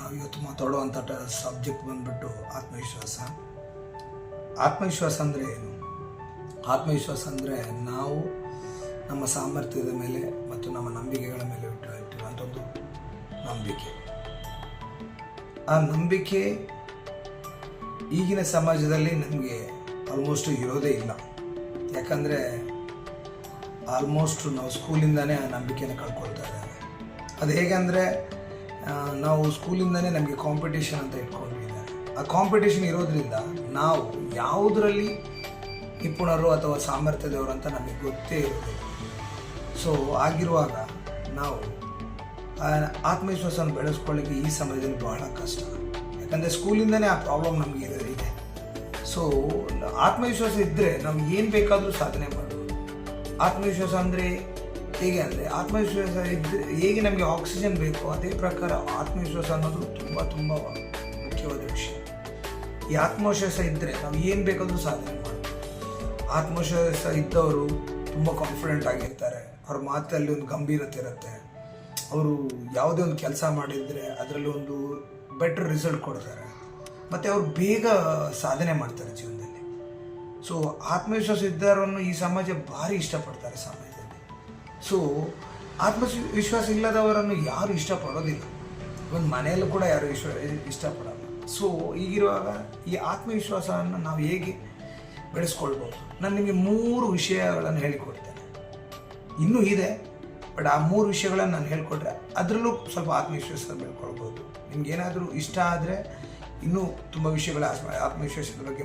ನಾವು ಇವತ್ತು ಮಾತಾಡುವಂಥ ಸಬ್ಜೆಕ್ಟ್ ಬಂದ್ಬಿಟ್ಟು ಆತ್ಮವಿಶ್ವಾಸ. ಆತ್ಮವಿಶ್ವಾಸ ಅಂದರೆ ಏನು? ಆತ್ಮವಿಶ್ವಾಸ ಅಂದರೆ ನಾವು ನಮ್ಮ ಸಾಮರ್ಥ್ಯದ ಮೇಲೆ ಮತ್ತು ನಮ್ಮ ನಂಬಿಕೆಗಳ ಮೇಲೆ ಇಟ್ಟಿರುವಂಥದ್ದು ನಂಬಿಕೆ. ಆ ನಂಬಿಕೆ ಈಗಿನ ಸಮಾಜದಲ್ಲಿ ನಮಗೆ ಆಲ್ಮೋಸ್ಟ್ ಇರೋದೇ ಇಲ್ಲ. ಯಾಕಂದರೆ ಆಲ್ಮೋಸ್ಟ್ ನಾವು ಸ್ಕೂಲಿಂದನೇ ಆ ನಂಬಿಕೆನ ಕಳ್ಕೊಳ್ತಾ ಇದ್ದೇವೆ. ಅದು ಹೇಗೆ ಅಂದರೆ ನಾವು ಸ್ಕೂಲಿಂದನೇ ನಮಗೆ ಕಾಂಪಿಟೇಷನ್ ಅಂತ ಇಟ್ಕೊಂಡಿದ್ದಾರೆ. ಆ ಕಾಂಪಿಟೇಷನ್ ಇರೋದ್ರಿಂದ ನಾವು ಯಾವುದರಲ್ಲಿ ನಿಪುಣರು ಅಥವಾ ಸಾಮರ್ಥ್ಯದವರು ಅಂತ ನಮಗೆ ಗೊತ್ತೇ ಇರೋದಿಲ್ಲ. ಸೊ ಆಗಿರುವಾಗ ನಾವು ಆತ್ಮವಿಶ್ವಾಸವನ್ನು ಬೆಳೆಸ್ಕೊಳ್ಳಿಕ್ಕೆ ಈ ಸಮಯದಲ್ಲಿ ಬಹಳ ಕಷ್ಟ. ಯಾಕಂದರೆ ಸ್ಕೂಲಿಂದನೇ ಆ ಪ್ರಾಬ್ಲಮ್ ನಮಗೆ ಇದೆ. ಸೊ ಆತ್ಮವಿಶ್ವಾಸ ಇದ್ದರೆ ನಾವು ಏನು ಬೇಕಾದರೂ ಸಾಧನೆ ಮಾಡ್ಬೋದು. ಆತ್ಮವಿಶ್ವಾಸ ಅಂದರೆ ಹೇಗೆ ಅಂದರೆ ಆತ್ಮವಿಶ್ವಾಸ ಇದ್ದರೆ ಹೇಗೆ ನಮಗೆ ಆಕ್ಸಿಜನ್ ಬೇಕು ಅದೇ ಪ್ರಕಾರ ಆತ್ಮವಿಶ್ವಾಸ ಅನ್ನೋದು ತುಂಬ ತುಂಬ ಮುಖ್ಯವಾದ ವಿಷಯ. ಈ ಆತ್ಮವಿಶ್ವಾಸ ಇದ್ದರೆ ನಾವು ಏನು ಬೇಕಾದರೂ ಸಾಧನೆ ಮಾಡ್ಬೋದು. ಆತ್ಮವಿಶ್ವಾಸ ಇದ್ದವರು ತುಂಬ ಕಾನ್ಫಿಡೆಂಟ್ ಆಗಿರ್ತಾರೆ. ಅವ್ರ ಮಾತಲ್ಲಿ ಒಂದು ಗಂಭೀರತೆ ಇರುತ್ತೆ. ಅವರು ಯಾವುದೇ ಒಂದು ಕೆಲಸ ಮಾಡಿದರೆ ಅದರಲ್ಲಿ ಒಂದು ಬೆಟರ್ ರಿಸಲ್ಟ್ ಕೊಡ್ತಾರೆ ಮತ್ತು ಅವರು ಬೇಗ ಸಾಧನೆ ಮಾಡ್ತಾರೆ ಜೀವನದಲ್ಲಿ. ಸೊ ಆತ್ಮವಿಶ್ವಾಸ ಇದ್ದವರನ್ನು ಈ ಸಮಾಜ ಭಾರಿ ಇಷ್ಟಪಡ್ತಾರೆ ಸಮಾಜದಲ್ಲಿ. ಸೊ ಆತ್ಮವಿಶ್ವಾಸ ಇಲ್ಲದವರನ್ನು ಯಾರು ಇಷ್ಟಪಡೋದಿಲ್ಲ. ಒಂದು ಮನೆಯಲ್ಲೂ ಕೂಡ ಯಾರು ಇಷ್ಟಪಡಲ್ಲ. ಸೊ ಈಗಿರುವಾಗ ಈ ಆತ್ಮವಿಶ್ವಾಸವನ್ನು ನಾವು ಹೇಗೆ ಬೆಳೆಸ್ಕೊಳ್ಬೋದು? ನಾನು ನಿಮಗೆ 3 ವಿಷಯಗಳನ್ನು ಹೇಳಿಕೊಡ್ತೇನೆ. ಇನ್ನೂ ಇದೆ, ಬಟ್ ಆ 3 ವಿಷಯಗಳನ್ನು ನಾನು ಹೇಳಿಕೊಟ್ರೆ ಅದರಲ್ಲೂ ಸ್ವಲ್ಪ ಆತ್ಮವಿಶ್ವಾಸ ಬೆಳ್ಕೊಳ್ಬೋದು. ನಿಮ್ಗೇನಾದರೂ ಇಷ್ಟ ಆದರೆ ಇನ್ನೂ ತುಂಬ ವಿಷಯಗಳ ಆತ್ಮವಿಶ್ವಾಸದ ಬಗ್ಗೆ